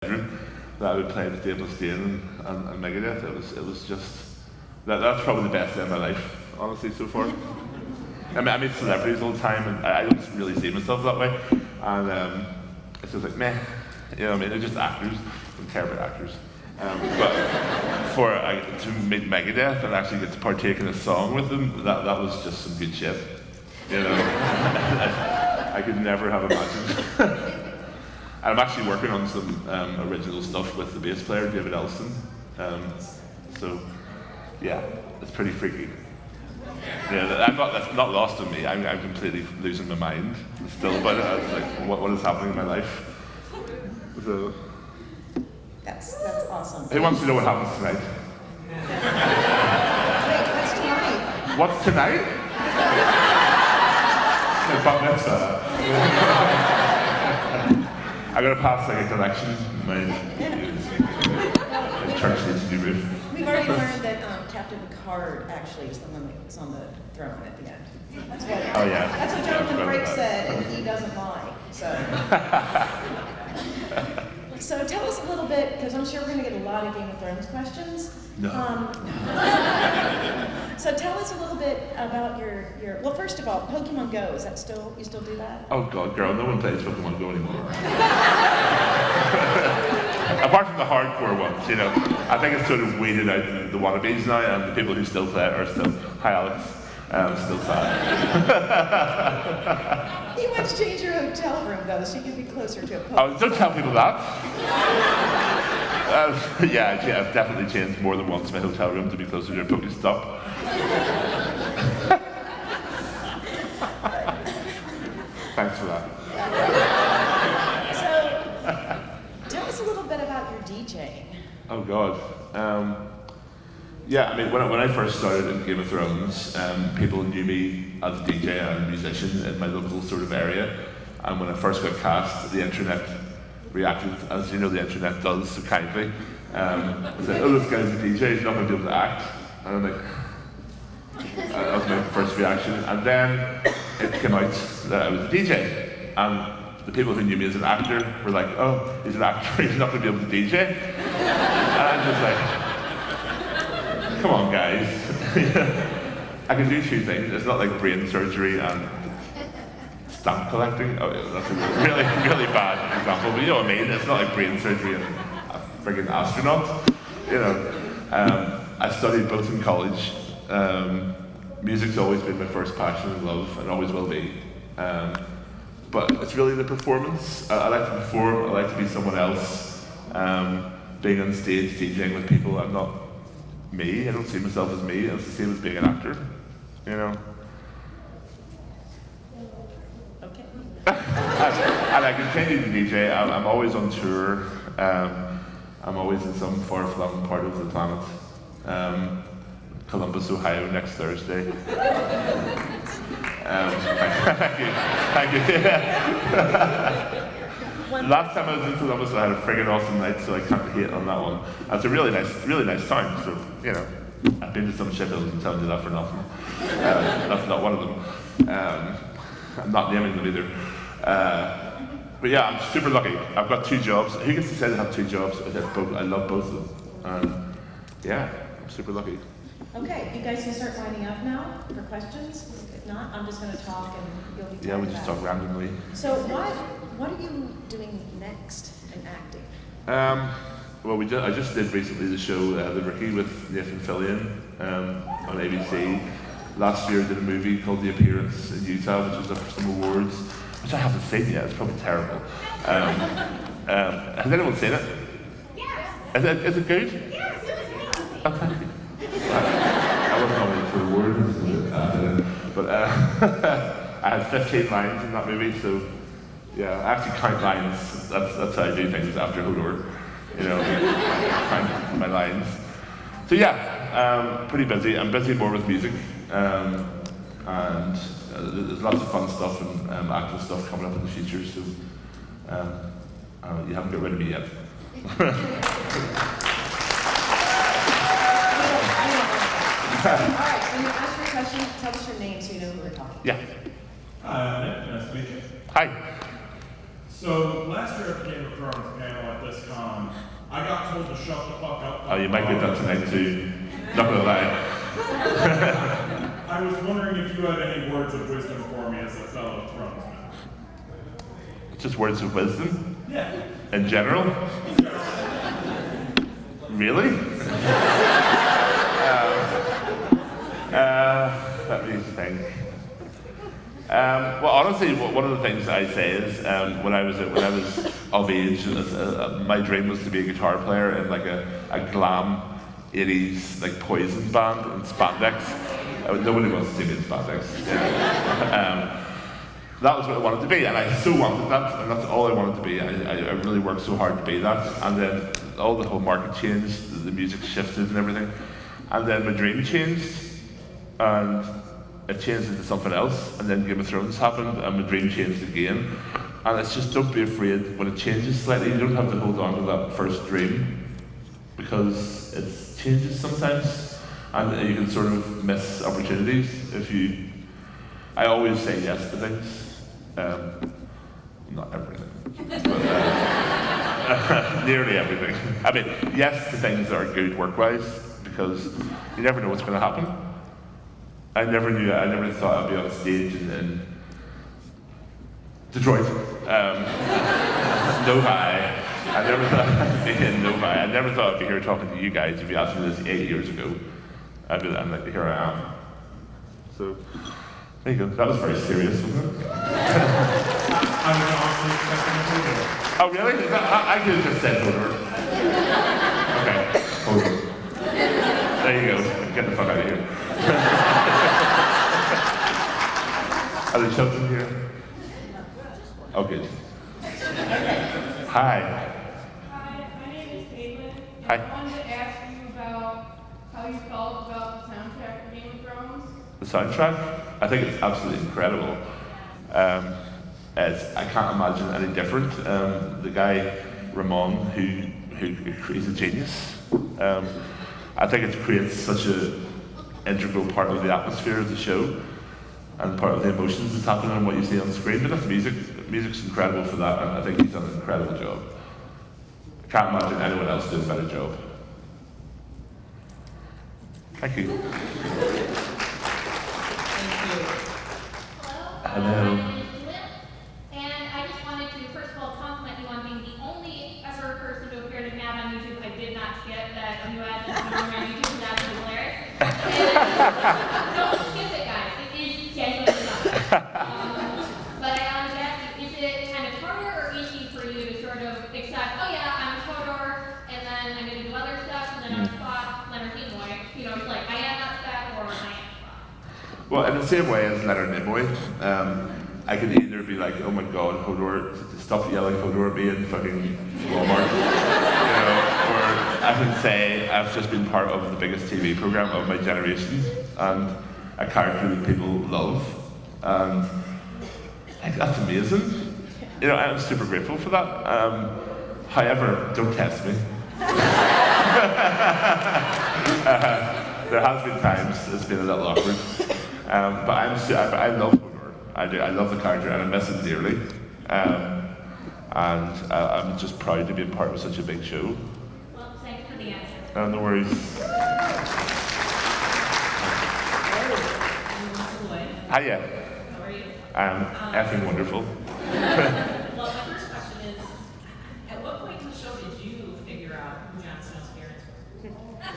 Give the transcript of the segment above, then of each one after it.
that I would play with Dave Mustaine and Megadeth. It was just that's probably the best day of my life, honestly, so far. I meet celebrities all the time, and I don't really see myself that way. And it's just like meh, you know what I mean? They're just actors, and terrible actors. But to meet Megadeth and actually get to partake in a song with them, that was just some good shit. You know, I could never have imagined. I'm actually working on some original stuff with the bass player, David Ellison. So, yeah, it's pretty freaky. Yeah, that's not lost on me. I'm completely losing my mind still about it. I was like, what is happening in my life? So, That's awesome. who wants to know what happens tonight? Wait, what's tonight? What's tonight? Bat mitzvah. I'm gonna pass like a collection. My church needs a new roof. We've already learned that Captain Picard actually is the one that's on the throne at the end. That's what, Oh yeah. That's what Jonathan Frakes said, and he doesn't lie. So tell us a little bit, because I'm sure we're going to get a lot of Game of Thrones questions. No. So tell us a little bit about your. Well, first of all, Pokemon Go. Is that you still do that? Oh God, girl, no one plays Pokemon Go anymore. Apart from the hardcore ones, you know. I think it's sort of weeded out the wannabes now, and the people who still play it are still, hi Alex, still sad. You want to change your hotel room though, so you can be closer to a Pokemon. Oh, don't tell people that. Yeah, I've definitely changed more than once my hotel room to be closer to a Pokestop. Thanks for that. So, tell us a little bit about your DJing. Oh God. Yeah, I mean, when I first started in Game of Thrones, people knew me as a DJ and a musician in my local sort of area. And when I first got cast, the internet reacted, as you know the internet does so kindly. Said, oh, this guy's a DJ, he's not going to be able to act. And I'm like, that was my first reaction. And then it came out that I was a DJ. And the people who knew me as an actor were like, oh, he's an actor, he's not going to be able to DJ. And I'm just like, come on, guys. I can do two things. It's not like brain surgery and stamp collecting. Oh, yeah, that's a really, really bad example, but you know what I mean? It's not like brain surgery and a friggin' astronaut. You know, I studied both in college. Music's always been my first passion and love, and always will be. But it's really the performance. I like to perform. I like to be someone else. Being on stage, DJing with people. I'm not me. I don't see myself as me. It's the same as being an actor. You know. Okay. And I continue to DJ. I'm always on tour. I'm always in some far-flung part of the planet. Columbus, Ohio, next Thursday. Thank you. Last time I was in Columbus, I had a friggin' awesome night, so I can't hate on that one. It's a really nice time. So you know, I've been to some shitholes and telling you that for nothing. That's not one of them. I'm not naming them either. But yeah, I'm super lucky. I've got 2 jobs. Who gets to say they have 2 jobs? I love both of them. Yeah, I'm super lucky. Okay, you guys can start lining up now for questions. If not, I'm just going to talk and you'll be Yeah, we just talk randomly. So what are you doing next in acting? Well, I just did recently the show The Rookie with Nathan Fillion on ABC. Last year I did a movie called The Appearance in Utah, which was up for some awards, which I haven't seen yet. It's probably terrible. Has anyone seen it? Yes. Is it good? Yes, it was amazing. Oh, thank you. I wasn't nominated for the award, but I had 15 lines in that movie, so yeah, I actually count lines. That's how I do things after Hodor, you know, count my lines. So yeah, pretty busy. I'm busy more with music, and there's lots of fun stuff and acting stuff coming up in the future. So you haven't got rid of me yet. All right, when you ask your question, tell us your name so you know who we're talking to. Yeah. Hi, I'm Nick. Nice to meet you. Hi. So last year at the Game of Thrones panel at this con, I got told to shut the fuck up. Oh, you might get that tonight too. Not gonna lie. I was wondering if you had any words of wisdom for me as a fellow Thronesman. Just words of wisdom? Yeah. In general? Really? Let me think. Well, honestly, one of the things I say is when I was of age, my dream was to be a guitar player in like a glam 80s like Poison band in spandex. Nobody wants to see me in spandex. That was what I wanted to be, and I so wanted that, and that's all I wanted to be. I really worked so hard to be that, and then all the whole market changed, the music shifted and everything, and then my dream changed, and it changed into something else, and then Game of Thrones happened, and my dream changed again. And it's just, don't be afraid when it changes slightly. You don't have to hold on to that first dream, because it changes sometimes, and you can sort of miss opportunities if you. I always say yes to things, not everything, but nearly everything. I mean, yes to things that are good work-wise, because you never know what's going to happen. I never thought I'd be on stage in Detroit. Novi. I never thought I'd be in Novi. I never thought I'd be here talking to you guys. If you asked me this 8 years ago, I'm like, here I am. So, there you go. That was very serious, wasn't it? I was honestly expecting a Hodor. Oh, really? I could have just said Hodor. Okay, Hodor. There you go. Get the fuck out of here. Are there children here? Oh, good. Hi. Hi, my name is Caitlin. Hi. I wanted to ask you about how you felt about the soundtrack of Game of Thrones. The soundtrack? I think it's absolutely incredible. I can't imagine any different. The guy, Ramon, he's a genius. I think it creates such an integral part of the atmosphere of the show and part of the emotions that's happening and what you see on screen. But that's music. Music's incredible for that, and I think he's done an incredible job. I can't imagine anyone else doing a better job. Thank you. Hello. Hello. My name is Judith, and I just wanted to, first of all, compliment you on being the only ever person to appear in an ad on YouTube I did not skip that you had on YouTube, and that's hilarious. And don't skip it, guys. It is genuinely not. But I wanted to ask you, is it kind of harder or easy for you to sort of accept, oh yeah, I'm a Hodor, and then I'm going to do other stuff, and then I'm Spock, Leonard Nimoy. You know, it's like, I am not that, or I am Spock. Well, in the same way as Leonard Nimoy, I could either be like, oh my god, Hodor, stop yelling Hodor at me in fucking Walmart, you know, or I can say I've just been part of the biggest TV program of my generation and a character that people love, and I think that's amazing. You know, I'm super grateful for that. However, don't test me. There has been times it's been a little awkward. But I love Hodor. I do. I love the character and I miss him dearly. And I'm just proud to be a part of such a big show. Well, thanks for the answer. No worries. Hiya. How are you? I'm effing wonderful. Well, my first question is, at what point in the show did you figure out who Jon Snow's parents were?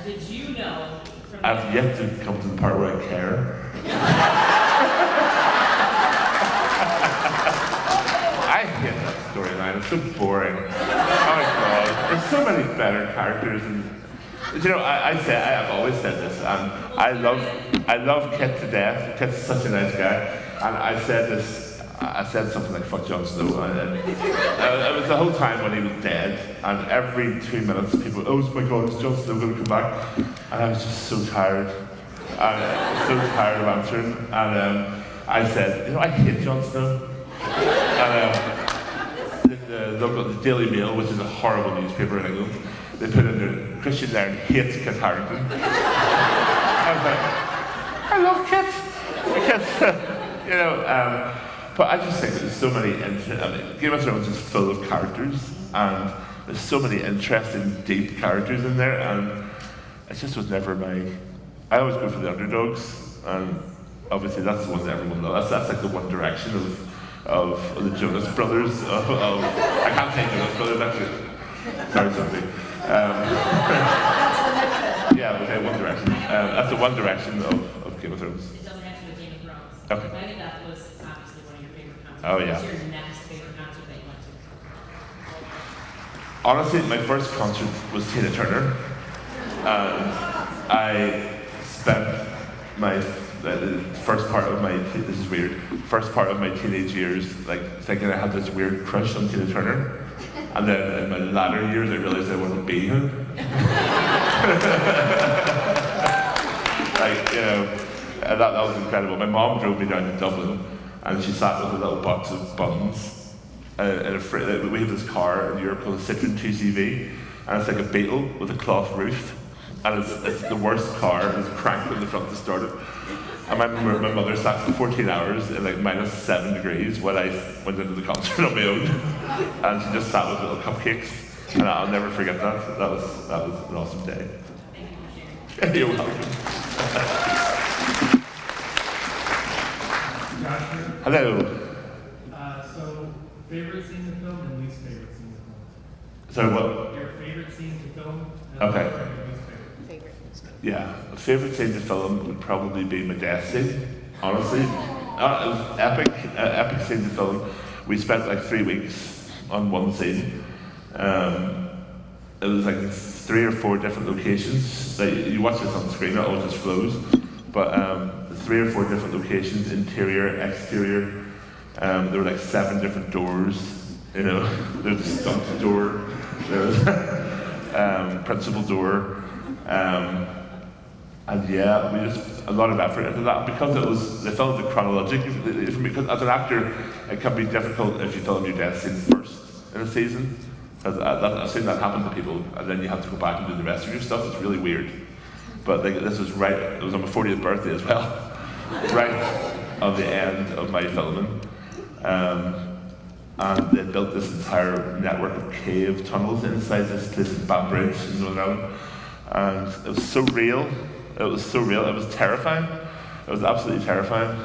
Did you know from the I've yet to come to the part where I care. I hate that storyline. It's so boring. Oh my god. There's so many better characters, and you know, I've always said this, and I love Kit to death. Kit's such a nice guy, and I said something like "fuck Jon Snow," and it was the whole time when he was dead, and every 2 minutes people, oh my god, is Jon Snow going to come back? And I was just so tired. So tired of answering, and I said, you know, I hate Jon Snow. And the Daily Mail, which is a horrible newspaper in England, they put in there, Kristian Nairn hates Kit Harington. I was like, I love Kit, because, you know, But I just think there's so many, Game of Thrones is full of characters, and there's so many interesting, deep characters in there, and it just was never I always go for the underdogs, and obviously that's the one that everyone loves. That's like the One Direction of the Jonas Brothers, I can't say Jonas Brothers, actually. Sorry, Sophie. Yeah, okay, One Direction. That's the One Direction of Game of Thrones. It doesn't have to do with Game of Thrones. Okay. But I think that was obviously one of your favorite concerts. Oh, yeah. What's your next favorite concert that you went to? Honestly, my first concert was Tina Turner, and I spent the first part of my teenage years like thinking I had this weird crush on Tina Turner, and then in my latter years I realised I wasn't being her. That was incredible. My mom drove me down to Dublin, and she sat with a little box of buns. We have this car in Europe called a Citroen 2CV, and it's like a Beetle with a cloth roof, and it's the worst car. It's cranked in the front to start it. And my mother sat for 14 hours in like -7 degrees while I went into the concert on my own, and she just sat with little cupcakes, and I'll never forget that. That was an awesome day. Thank you for sharing. You're welcome. Joshua, Hello. so favorite scene to film and least favorite scene to film? Sorry, what? Your favorite scene to film and Okay. your least favorite. Favorite. Yeah, a favourite scene to film would probably be my death scene, honestly. It was epic scene to film. We spent like 3 weeks on one scene. It was like 3 or 4 different locations. Like, you watch this on screen, it all just flows. But 3 or 4 different locations, interior, exterior. There were like 7 different doors. You know, there's a stunt door, there's principal door. And yeah, we just a lot of effort into that because they filmed it chronologically. Because as an actor, it can be difficult if you film your death scene first in a season. Because I've seen that happen to people, and then you have to go back and do the rest of your stuff. It's really weird. But like, this was right. It was on my 40th birthday as well, right on the end of my filming. And they built this entire network of cave tunnels inside this place in Banbridge in Northern Ireland. And it was so real. It was so real. It was terrifying. It was absolutely terrifying.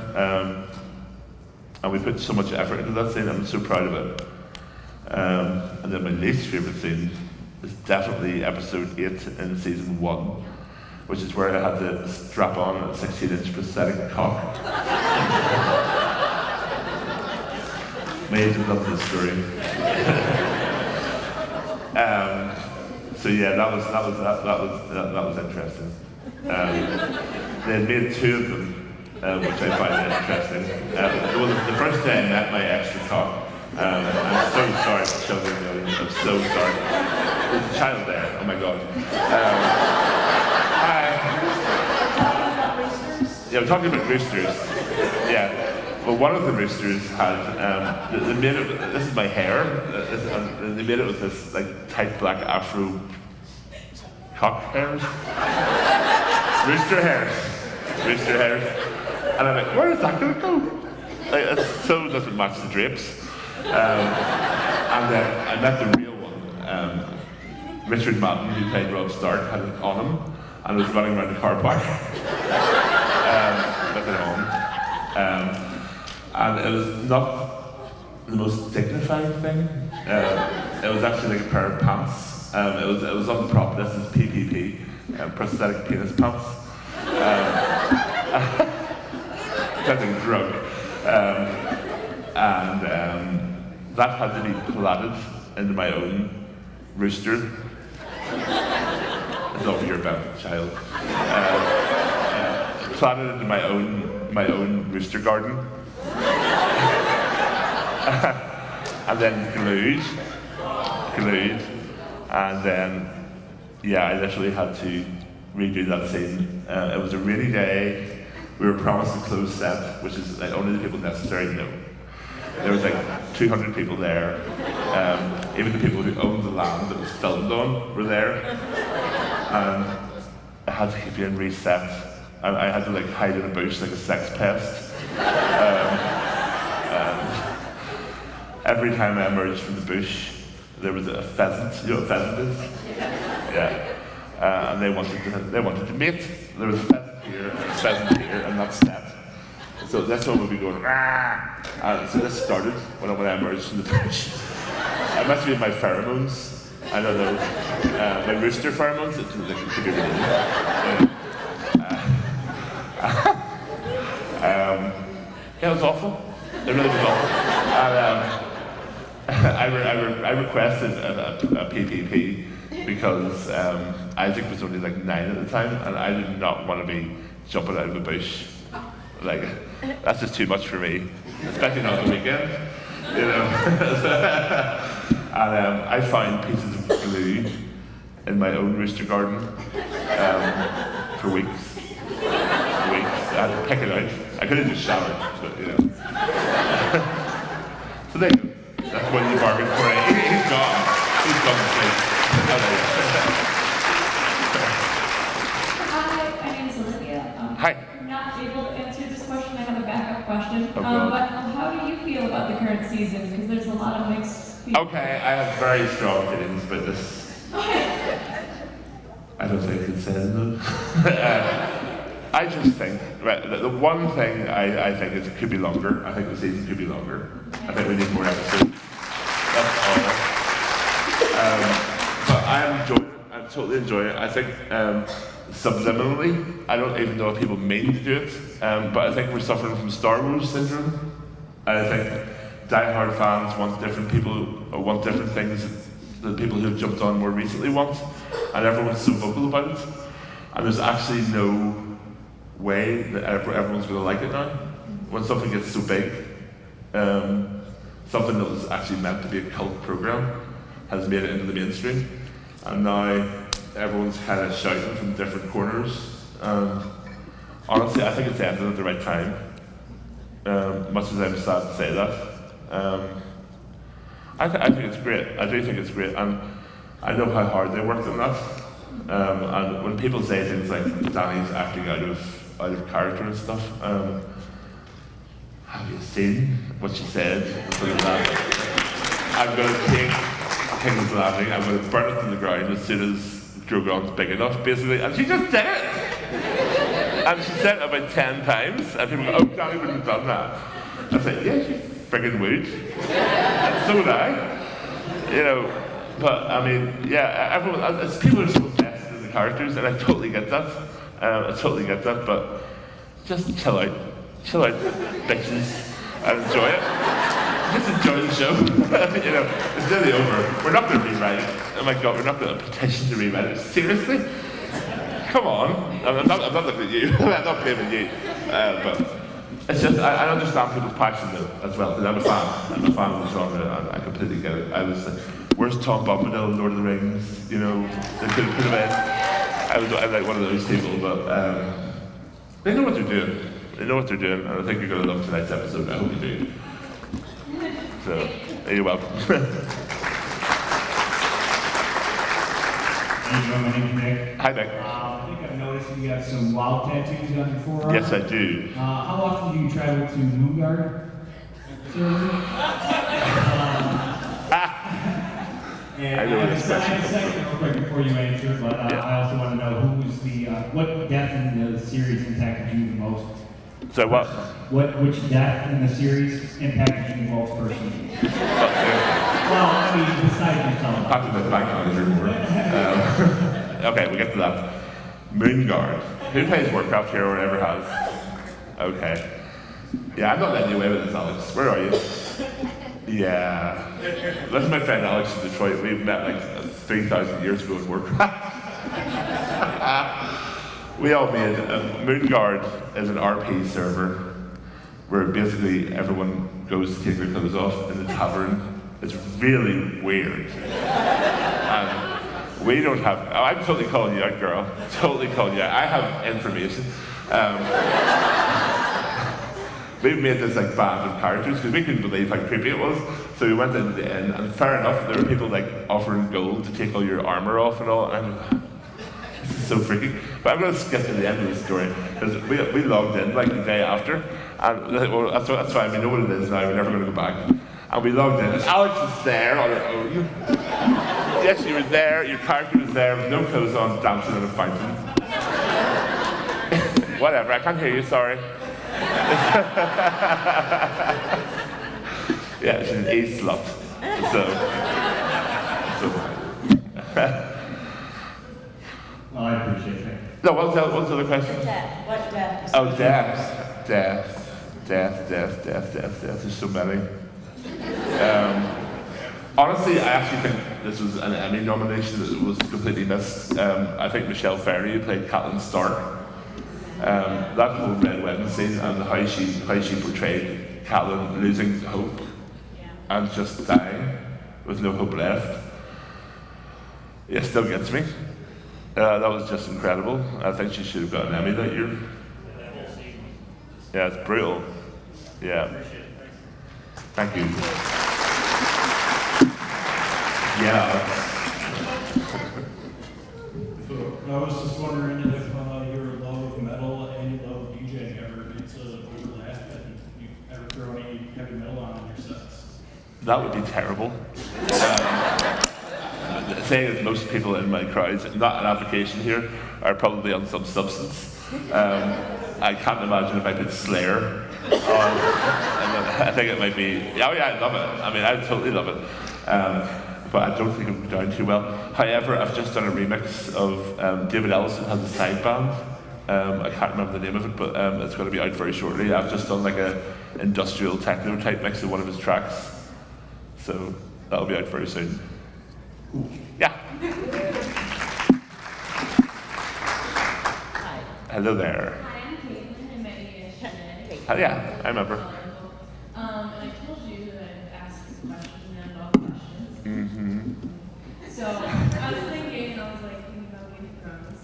And we put so much effort into that scene. I'm so proud of it. And then my least favourite scene is definitely episode 8 in season 1, which is where I had to strap on a 16-inch prosthetic cock. My agent loves this story. So yeah, that was interesting. They had made 2 of them, which I find interesting. Well, the first day I met my extra cock, I'm so sorry for children. I'm so sorry. There's a child there. Oh my god. Hi. Yeah, I'm talking about roosters. Yeah. Well, one of the roosters had, they made it, this is my hair, they made it with this like tight black afro cock hairs. Rooster hairs. And I'm like, where is that going to go? Like, it so doesn't match the drapes. And then I met the real one. Richard Madden, who played Rob Stark, had it on him and was running around the car park with it on. And it was not the most dignified thing. It was actually like a pair of pants. It was on the prop list as PPP, prosthetic penis pants. Sounds like a drug. That had to be plaited into my own rooster. It's all for your benefit, child. Plaited into my own rooster garden. And then glued, and then yeah, I literally had to redo that scene. It was a rainy day. We were promised a closed set, which is like only the people necessary know. There was like 200 people there. Even the people who owned the land that was filmed on were there. And I had to keep being reset. And I had to like hide in a bush like a sex pest. Every time I emerged from the bush, there was a pheasant. You know what a pheasant is? Yeah. And they wanted to mate. There was a pheasant here, and a pheasant here, and that's that. So this one would be going, ah! And so this started when I emerged from the bush. It must be my pheromones. I don't know. My rooster pheromones. It could be related. Yeah, it was awful. It really was awful. And I requested a PPP because Isaac was only like 9 at the time, and I did not want to be jumping out of a bush. Like, that's just too much for me, especially not on the weekend, you know. And I found pieces of glue in my own rooster garden for weeks. I had to pick it out. I could have just showered, but you know. So there you go. That's what you bargained for. He's gone. He's gone to sleep. Hi, my name is Olivia. Hi. I'm not able to answer this question. I have a backup question. Oh, God. But how do you feel about the current season? Because there's a lot of mixed feelings. Okay, I have very strong feelings about this. I don't think I can say it though. I just think, right, the one thing I think is it could be longer. I think the season could be longer. I think we need more episodes. That's all. But I enjoy it. I totally enjoy it. I think subliminally, I don't even know if people mean to do it, but I think we're suffering from Star Wars syndrome. And I think die-hard fans want different people, or want different things that the people who've jumped on more recently want, and everyone's so vocal about it. And there's actually no way that everyone's going to like it now. When something gets so big, something that was actually meant to be a cult program has made it into the mainstream, and now everyone's kind of shouting from different corners. Honestly, I think it's ended at the right time. Much as I'm sad to say that, I think it's great. I do think it's great, and I know how hard they worked on that. And when people say things like Danny's acting out of character and stuff, have you seen what she said? I'm going to take King's Landing, I'm going to burn it to the ground as soon as Drogon's big enough, basically. And she just did it! And she said it about 10 times, and people go, oh, Danny wouldn't have done that. I said, yeah, she friggin' would. And so would I. You know, but I mean, yeah, everyone, people are so invested in the characters, and I totally get that. But just chill out, bitches, and enjoy it. Just enjoy the show. You know, it's nearly over. We're not going to rewrite it. Oh my God, we're not going to petition to rewrite it. Seriously? Come on. I'm not looking at you. I'm not blaming you. But it's just, I understand people's passion though, as well, because I'm a fan of the genre, and I completely get it. I was like, where's Tom Bombadil in Lord of the Rings? You know, they could have put him in. I'm like one of those people, but they know what they're doing. And I think you're going to love tonight's episode. I hope you do. So, you're welcome. My name's Nick. Hi, Nick. I think I've noticed you have some wild tattoos on your forearm. Yes, I do. How often do you travel to Moongard? And I know have this question. I have a second real quick before you answer, but I also want to know who was what death in the series impacted you the most? So what? Which death in the series impacted you the most personally? Well, I mean, besides yourself. Talk to the bank manager more. Okay, we get to that. Moongard. Who plays Warcraft here or ever has? Okay. Yeah, I'm not letting you away with this, Alex. Where are you? Yeah. This is my friend Alex in Detroit. We met like 3,000 years ago in Warcraft. We all made Moongard is an RP server where basically everyone goes to take their clothes off in the tavern. It's really weird. And we don't have, I'm totally calling you out, girl. Totally calling you out. I have information. We've made this like band of characters because we couldn't believe how creepy it was. So we went into the inn, and fair enough, there were people like offering gold to take all your armor off and all. And I'm like, This is so freaky. But I'm going to skip to the end of the story because we logged in like the day after, and well, that's fine. We know what it is now. We're never going to go back. And we logged in, and Alex was there on her own. Yes, you were there. Your character was there with no clothes on, dancing in a fountain. Whatever. I can't hear you. Sorry. Yeah, she's an A slut. Well, I appreciate that. No, what's the other question? Death. What death? Oh, death. There's so many. Honestly, I actually think this was an Emmy nomination that was completely missed. I think Michelle Ferry, who played Catelyn Stark, that whole Red Wedding scene and how she portrayed Catelyn losing hope and just dying with no hope left. It still gets me. That was just incredible. I think she should have got an Emmy that year. Yeah, it's brutal. Yeah. Thank you. Yeah. So I was just wondering if your love of metal and your love of DJing ever gets overlap, and you ever throw any heavy metal on in your sets. That would be terrible. Saying as most people in my crowds, not an application here, are probably on some substance. I can't imagine if I put Slayer on. I think it might be, oh yeah, I love it. I mean, I totally love it. But I don't think it would go down too well. However, I've just done a remix of David Ellison has a side band. I can't remember the name of it, but it's going to be out very shortly. I've just done like a industrial techno type mix of one of his tracks. So that'll be out very soon. Yeah. Hi. Hello there. Hi, I'm Caitlin. I met you yesterday. Yeah, I remember. And I told you that I'd ask this question and all questions. Mm-hmm. So I was thinking about Game of Thrones,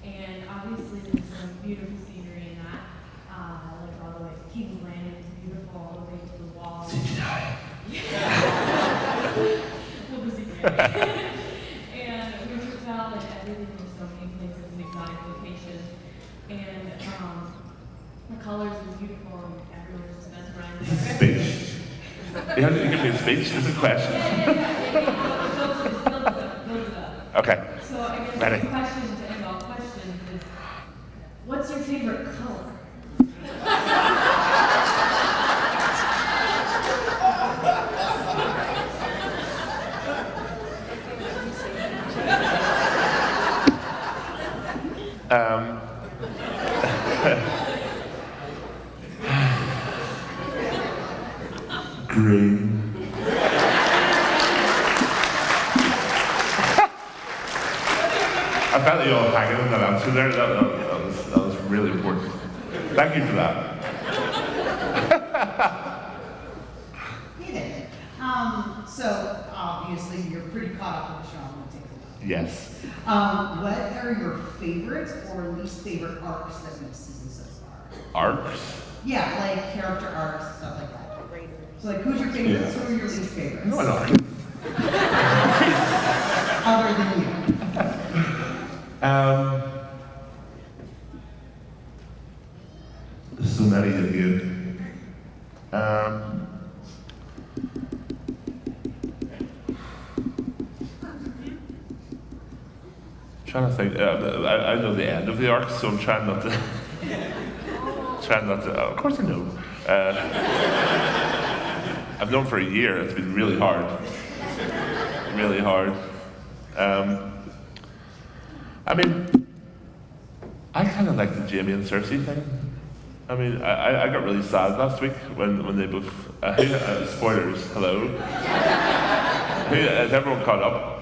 and obviously there's some beautiful scenery in that. Like all the way to King's Landing is beautiful, all the way to the wall. What was it? And Winterfell and everything, there's so many places and exotic locations. And the colors are beautiful and everyone's just mesmerized. Speech. You have to give me a speech. It's a question. Builds it up. Okay. So I guess Ready. the question to end all questions is, what's your favorite color? Green. I felt you all hanging in that answer there. That was really important. Thank you for that. Hey there. So obviously you're pretty caught up with the show. I'm gonna take a look. Yes. What are your favorites or least favorite arcs that we've seen so far? Arcs? Yeah, like character arcs, stuff like that. So like, who's your favorites? Who are your least favorites? No, I don't. Other than you. So many of you. Trying to think. I know the end of the arc, so I'm trying not to. Of course I know. I've known for a year. It's been really hard. Really hard. I mean, I kind of like the Jaime and Cersei thing. I mean, I got really sad last week when they both. Spoilers. Hello. Has everyone caught up?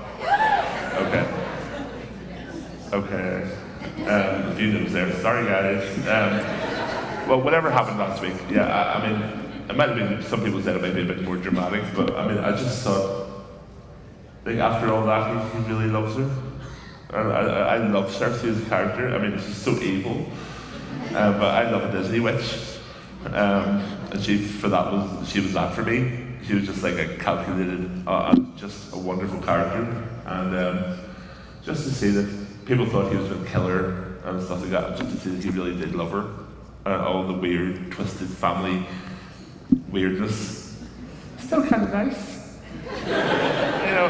Okay. Okay. A few names there. Sorry, guys. Well, whatever happened last week, yeah, I mean, it might have been, some people said it might be a bit more dramatic, but I mean, I just thought, like, after all that, he really loves her. And I love Cersei as a character. I mean, she's so evil, but I love a Disney witch. And she was that for me. She was just like a calculated, just a wonderful character. And just to see that people thought he was a killer and stuff like that, just to see that he really did love her. And all the weird, twisted family weirdness. Still kind of nice. You know,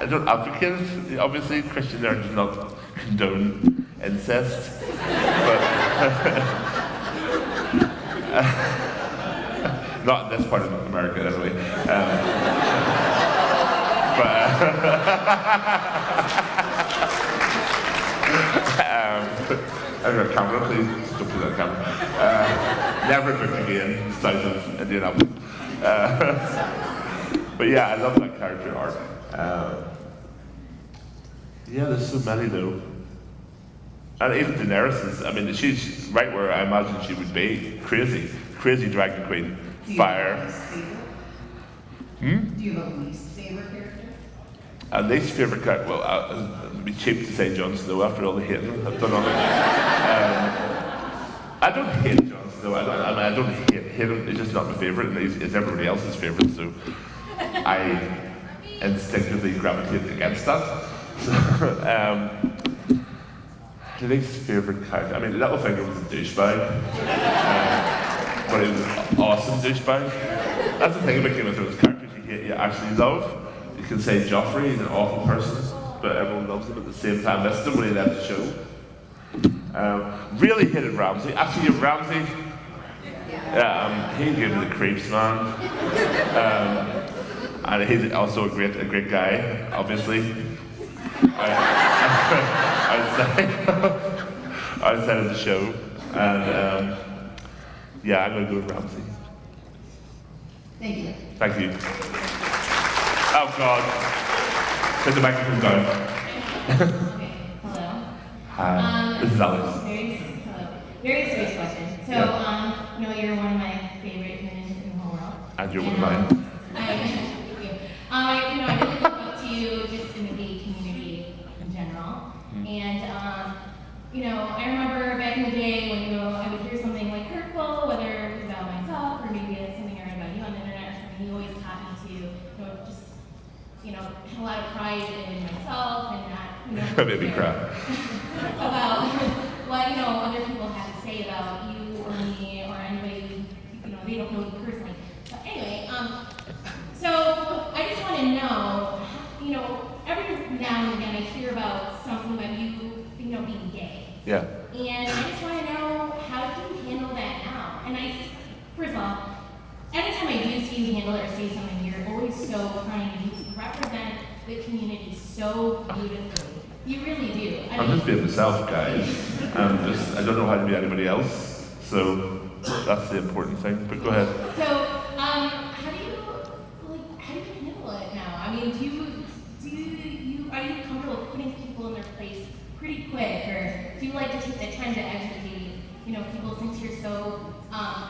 I don't advocate it. Obviously, Kristian Nairn does not condone incest. But not in this part of America, anyway. I've got a camera, please. Don't put that camera. Never booked again, south of Indianapolis. But yeah, I love that character arc. Yeah, there's so many though. And even Daenerys is, I mean, she's right where I imagine she would be. Crazy dragon queen. Fire. Do you have a least favorite character? A least favourite character, well, it'd be cheap to say Jon Snow after all the hating I've done on it. I don't hate Jon Snow, I don't hate him, it's just not my favourite, and it's everybody else's favourite, so I instinctively gravitate against that. So, the least favourite character, I mean, Littlefinger was a douchebag, but he was an awesome douchebag. That's the thing about Game of Thrones characters you actually love. You can say Joffrey is an awful person, but everyone loves him at the same time. Missed him when he left the show. Really hated Ramsay. Actually, Ramsay, he gave me the creeps, man. And he's also a great guy, obviously. Outside of the show, and yeah, I'm gonna go with Ramsay. Thank you. Thank you. Oh God, put the microphone down. Okay, hello. Hi, this is Alex. Very serious question. So, you know, you're one of my favorite humans in the whole world. And you're one of mine. Thank you. I really look up to you just in the gay community in general. And, you know, I remember back in the day when, you know, I would hear something like hurtful, whether it was about myself or maybe it's something I read about you on the internet or something, you always taught me to, you know, just, you know, have a lot of pride in myself and not, you know, That made me cry. about what, you know, other people have to say about you or me or anybody, you know, they don't know you personally. But anyway, so I just want to know, you know, every now and again I hear about something about you, you know, being gay. Yeah. And I just want to know, how do you handle that now? And first of all, anytime I do see you handle it or say something, you're always so kind and you represent the community so beautifully. You really do. I'm just being myself, guys. I don't know how to be anybody else, so that's the important thing. But go ahead. So, how do you handle it now? I mean, are you comfortable putting people in their place pretty quick, or do you like to take the time to educate, you know, people since you're so,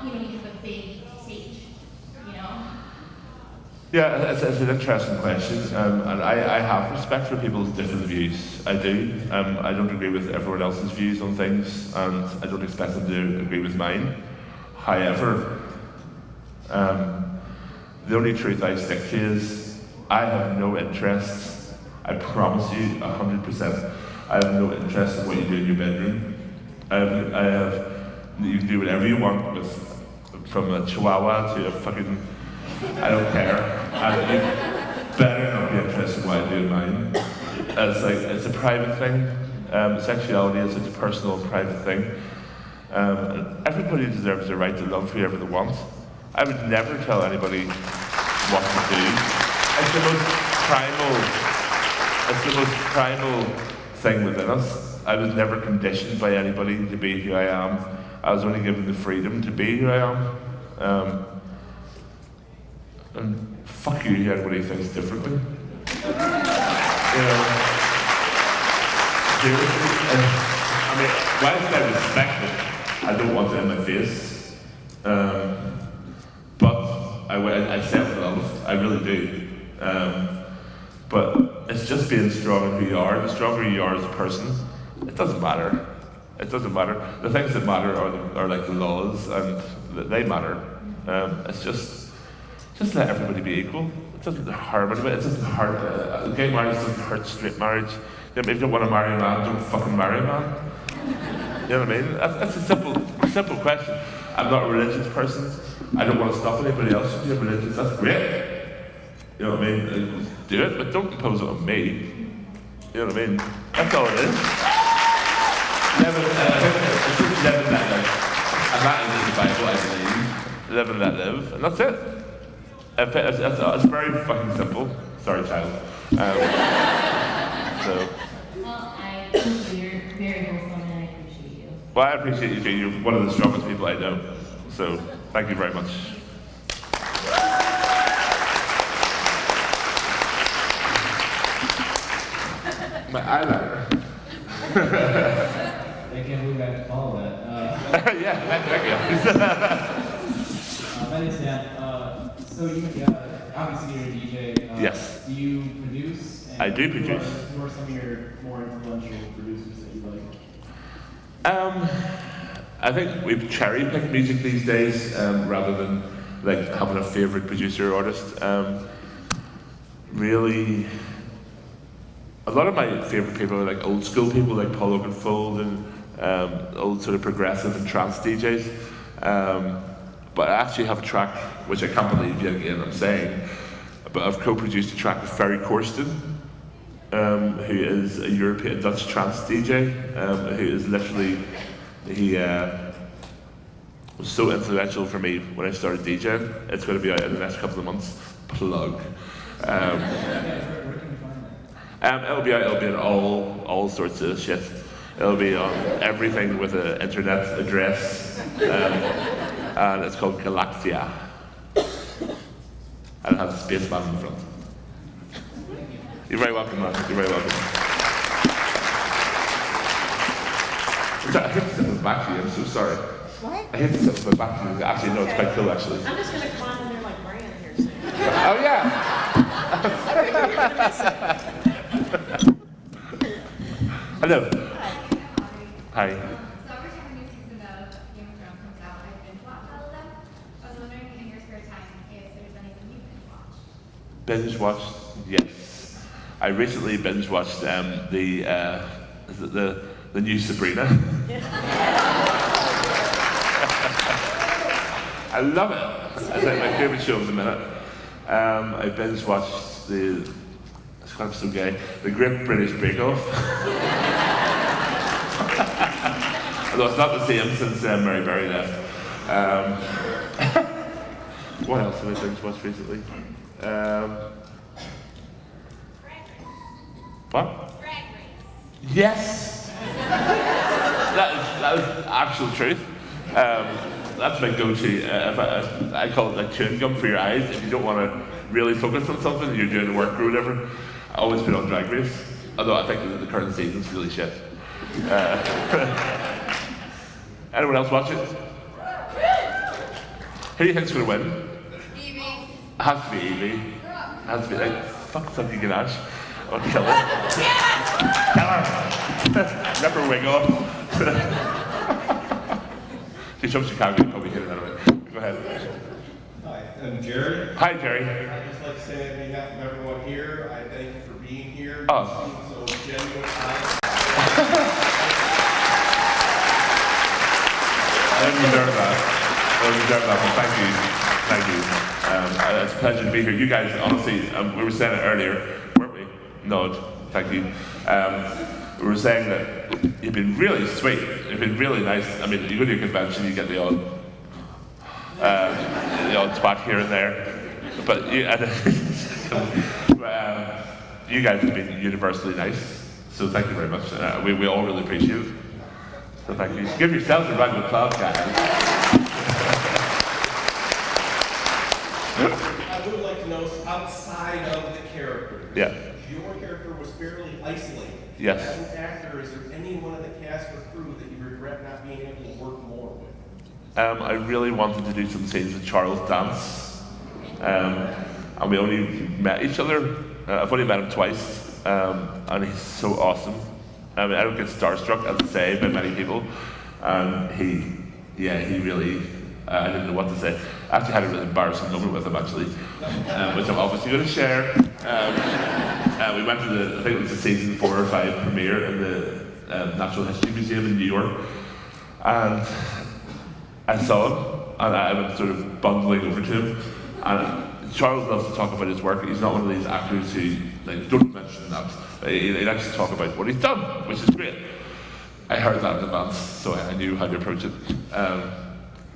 you know, you have a big stage, you know? Yeah, it's an interesting question, and I have respect for people's different views. I do. I don't agree with everyone else's views on things, and I don't expect them to agree with mine. However, the only truth I stick to is I have no interest, I promise you 100%, I have no interest in what you do in your bedroom. You can do whatever you want from a chihuahua to a fucking, I don't care. And you better not be interested in what I do in mine. It's a private thing. Sexuality is such a personal and private thing. And everybody deserves the right to love whoever they want. I would never tell anybody what to do. It's the most primal thing within us. I was never conditioned by anybody to be who I am. I was only given the freedom to be who I am. And fuck you, everybody thinks differently. You know, seriously. I mean, whilst I respect it, I don't want it in my face. But I self-love, I really do. But it's just being strong in who you are. The stronger you are as a person, it doesn't matter. It doesn't matter. The things that matter are like the laws, and they matter. It's just let everybody be equal. It doesn't harm anybody. It doesn't hurt. Gay marriage doesn't hurt straight marriage. If you don't want to marry a man, don't fucking marry a man. You know what I mean? That's a simple question. I'm not a religious person. I don't want to stop anybody else from being religious. That's great. You know what I mean? Do it, but don't impose it on me. You know what I mean? That's all it is. Live and let live. And that is in the Bible, I believe. Live and let live. And that's it. It's very fucking simple. Sorry, child. So. Well, you're very wholesome and I appreciate you. Well, I appreciate you, Jane. You're one of the strongest people I know. So, thank you very much. My eyeliner. I can't believe I have to follow that. Yeah, thank you. My name's Dan. So you, obviously you're a DJ. Yes. Do you produce? And I do produce. Who are some of your more influential producers that you like? I think we cherry-pick music these days rather than like having a favourite producer or artist. Really, a lot of my favourite people are like old school people like Paul Oakenfold and old sort of progressive and trance DJs. But I actually have a track, which I can't believe yet again I'm saying, but I've co-produced a track with Ferry Corsten, who is a European Dutch trance DJ, who is literally, he was so influential for me when I started DJing. It's going to be out in the next couple of months. Plug. It'll be on all sorts of shit. It'll be on everything with an internet address, and it's called Galaxia. And it has a spaceman in the front. You're very welcome, man. You're very welcome. I hate to sit on the back to you, I'm so sorry. What? I hate to sit on the back to you. Actually, no, it's quite cool, actually. I'm just gonna climb in there like Brian here soon. Oh, yeah. Hello. Hi. So every time a new season of Game of Thrones comes out, I binge watch all of them. I was wondering in your spare time if there's anything you binge watch. Binge watched? Yes. I recently binge watched the new Sabrina. I love it. It's like my favourite show of the minute. I binge watched I'm so gay, the Great British Bake Off. Although it's not the same since Mary Berry left. What else have I binge watched recently? What? Yes! that is actual truth. That's my go-to. I call it like chewing gum for your eyes. If you don't want to really focus on something, you're doing work or whatever, I always put on Drag Race. Although I think that the current season's really shit. Anyone else watch it? Who do you think's going to win? Evie. It has to be Evie. It has to be like, fuck Sandy Ganache. I'll kill her. Kill her! Rip her wig off. She's from Chicago, you probably hit it anyway. Go ahead. Hi, I'm Jerry. Hi, Jerry. I'd just like to say on behalf of everyone here, I thank you for being here. Oh. You seem so genuine. I don't deserve that. I don't deserve that, but thank you. Thank you. It's a pleasure to be here. You guys, honestly, we were saying it earlier, weren't we? Nod. Thank you. We were saying that you've been really sweet. You've been really nice. I mean, you go to your convention, you get the odd spot here and there. But you guys have been universally nice. So thank you very much. We all really appreciate it. So thank you. Give yourselves a round of applause, guys. I would like to know, outside of the character, Yeah. your character was fairly isolated. Yes. As an actor, is there anyone in the cast or crew that you regret not being able to work more with? I really wanted to do some scenes with Charles Dance, and we only met each other. I've only met him twice, and he's so awesome. I mean, I don't get starstruck, as I say, by many people, and he really, I didn't know what to say. I actually had a really embarrassing moment with him, actually, which I'm obviously going to share. We went to I think it was the season 4 or 5 premiere in the Natural History Museum in New York. And I saw him, and I went sort of bundling over to him. And Charles loves to talk about his work. He's not one of these actors who, like, don't mention that. He likes to talk about what he's done, which is great. I heard that in advance, so I knew how to approach it.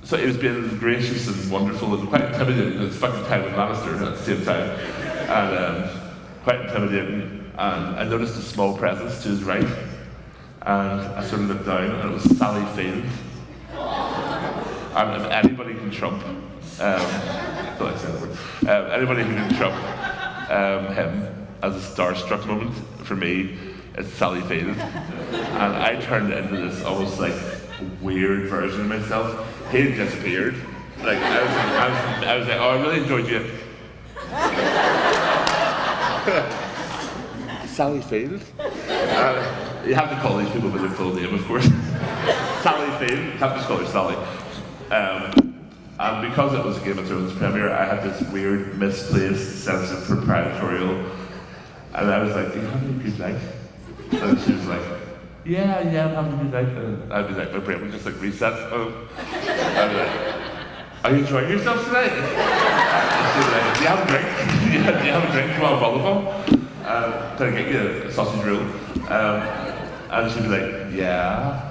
So it was being gracious and wonderful and quite intimidating. It's fucking Tywin Lannister at the same time. And quite intimidating. And I noticed a small presence to his right. And I sort of looked down, and it was Sally Field. And if anybody can trump, anybody who can trump him as a starstruck moment, for me, it's Sally Field. And I turned into this almost like weird version of myself. He had disappeared. Like, I was like, oh, I really enjoyed you. Sally Field? You have to call these people by their full name, of course. Sally Field, you have to call her Sally. And because it was a Game of Thrones premiere, I had this weird, misplaced sense of proprietorial. And I was like, are you having a good night? And she was like, yeah, I'm having a good night. And I'd be like, my brain would just like reset. I'd be like, are you enjoying yourself tonight? And she'd be like, do you have a drink? Do you have a drink? Do you want a volleyball? Can I get you a sausage roll? And she'd be like, yeah,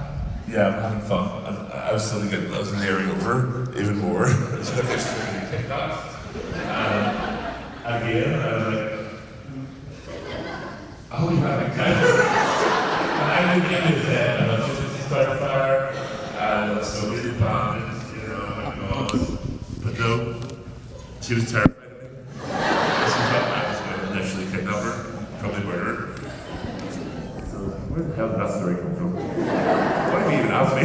I'm having fun. And I was suddenly getting, I was layering over even more. She's like, this is going to take that. Again, I was like, oh, you're having time. And I didn't get his head, and I was just started fire, and I was so really bad, you know, oh my God. But no, she was terrified of me. She thought I was going to initially kidnap her, probably murder her. So, where the hell did that story come from? Why did you even ask me?